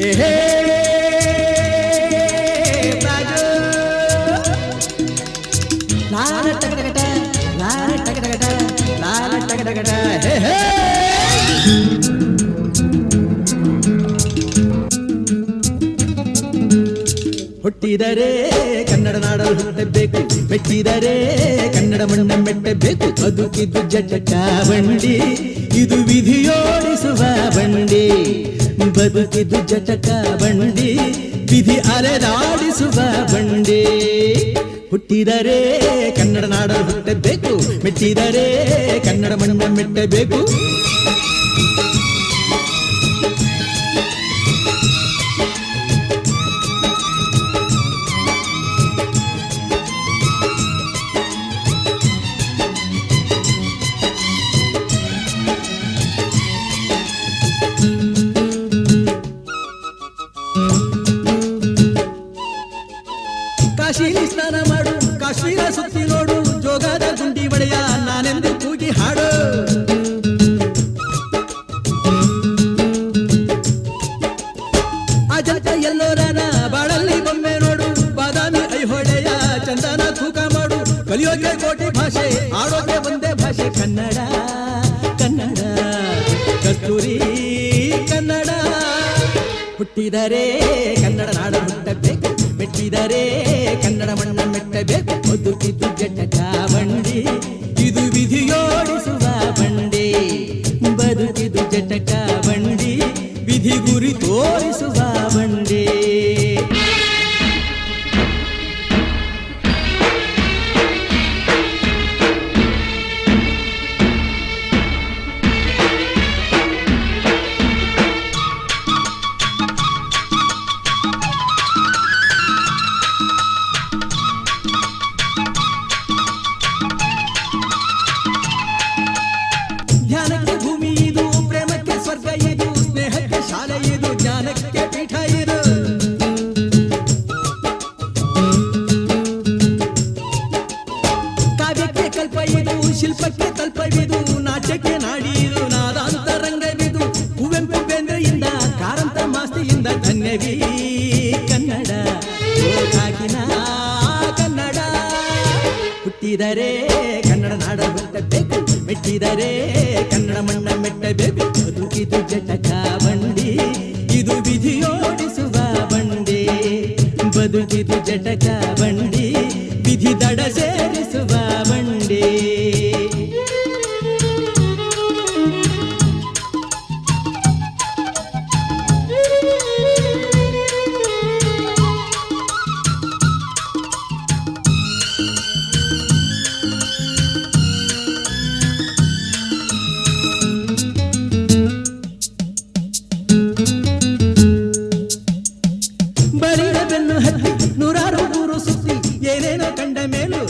ಏಹೇ ಬಾಜು ಲಾಲ ಟಗಟಗಟ ಲಾಲ ಟಗಟಗಟ ಲಾಲ ಟಗಟಗಟ ಹೇ ಹೇ ಹುಟ್ಟಿದರೆ ಕನ್ನಡ ನಾಡಲು ಹುಟ್ಟಬೇಕು, ಮೆಟ್ಟಿದರೆ ಕನ್ನಡ ಮಣ್ಣ ಮೆಟ್ಟಬೇಕು. ಬದುಕಿದ್ದು ಜಟಕ ಬಂಡಿ, ಇದು ವಿಧಿಯೋಡಿಸುವ ಬಂಡಿ. ಬದುಕಿದ್ದು ಜಟಕ ಬಂಡಿ, ವಿಧಿ ಅಲೆದಾಡಿಸುವ ಬಂಡಿ. ಹುಟ್ಟಿದರೆ ಕನ್ನಡ ನಾಡಲು ಹುಟ್ಟಬೇಕು, ಮೆಟ್ಟಿದರೆ ಕನ್ನಡ ಮಣ್ಣ ಮೆಟ್ಟಬೇಕು. ಕಾಶಿಲಿ ಸ್ನಾನ ಮಾಡು, ಕಾಶ್ಮೀರ ಸುತ್ತಿ ನೋಡು, ಜೋಗದ ಗುಂಡಿ ಒಡೆಯ ನಾನೆಂದು ಕೂಗಿ ಹಾಡು. ಅಜಂತ ಎಲ್ಲೋರನ ಬಾಳಲ್ಲಿ ಬೊಮ್ಮೆ ನೋಡು, ಬಾದಾಮಿ ಐಹೊಳೆಯ ಚಂದನ ತೂಕ ಮಾಡು. ಕಲಿಯೋಕೆ ಕೋಟಿ ಭಾಷೆ, ಆಡೋಕೆ ಒಂದೇ ಭಾಷೆ ಕನ್ನಡ. ಕನ್ನಡ ಕಸ್ತೂರಿ ಕನ್ನಡ. ಹುಟ್ಟಿದರೆ ಕನ್ನಡ ನಾಡು ಹುಟ್ಟಬೇಕು, ಮೆಟ್ಟಿದರೆ ಕನ್ನಡ ಮಣ್ಣ ಮೆಟ್ಟಬೇಕು. ಬದುಕಿದ್ದು ಜಟಕ ಬಂಡಿ, ಇದು ವಿಧಿಯೋಡಿಸುವ ಬಂಡಿ. ಬದುಕಿದ್ದು ಜಟಕ ಬಂಡಿ, ವಿಧಿ ಗುರಿ ತೋರಿಸುವ ಬಂಡಿ. ಧ್ಯಾನಕ್ಕೆ ಭೂಮಿ ಇದು, ಪ್ರೇಮಕ್ಕೆ ಸ್ವರ್ಗ ಇದು, ಸ್ನೇಹಕ್ಕೆ ಶಾಲೆ ಇದು, ಜ್ಞಾನಕ್ಕೆ ಪೀಠ ಇದು. ಕಾವ್ಯಕ್ಕೆ ಕಲ್ಪ ಇದು, ಶಿಲ್ಪಕ್ಕೆ ಕಲ್ಪವಿದು, ನಾಟ್ಯಕ್ಕೆ ನಾಡಿ ಇದು, ನಾದಾಂತರಂಗವಿದು. ಕುವೆಂಪು ಬೇಂದ್ರೆಯಿಂದ ಕಾರಂತ ಮಾಸ್ತಿಯಿಂದ ಧನ್ಯವೀ ಕನ್ನಡ. ಕಾಗಿನ ಕನ್ನಡ. ಹುಟ್ಟಿದರೆ ಕನ್ನಡ ನಾಡ ಹುಟ್ಟಬೇಕು, ಮೆಟ್ಟಿದರೆ ಕನ್ನಡ ಮಣ್ಣ ಮೆಟ್ಟಬೇಕು. ಬದುಕಿದು ಜಟಕ ಬಂಡಿ, ಇದು ವಿಧಿಯೋಡಿಸುವ ಬಂಡಿ. ಬದುಕಿದು ಜಟಕ ಬಂಡಿ, ವಿಧಿ ದಡ ಸೇರಿಸುವ ಬಂಡಿ. ಬಲಿದ ಬೆನ್ನು ಹತ್ತಿ ನೂರಾರು ಊರು ಸುತ್ತಿ, ಏನೇನೋ ಕಂಡ ಮೇಲೂ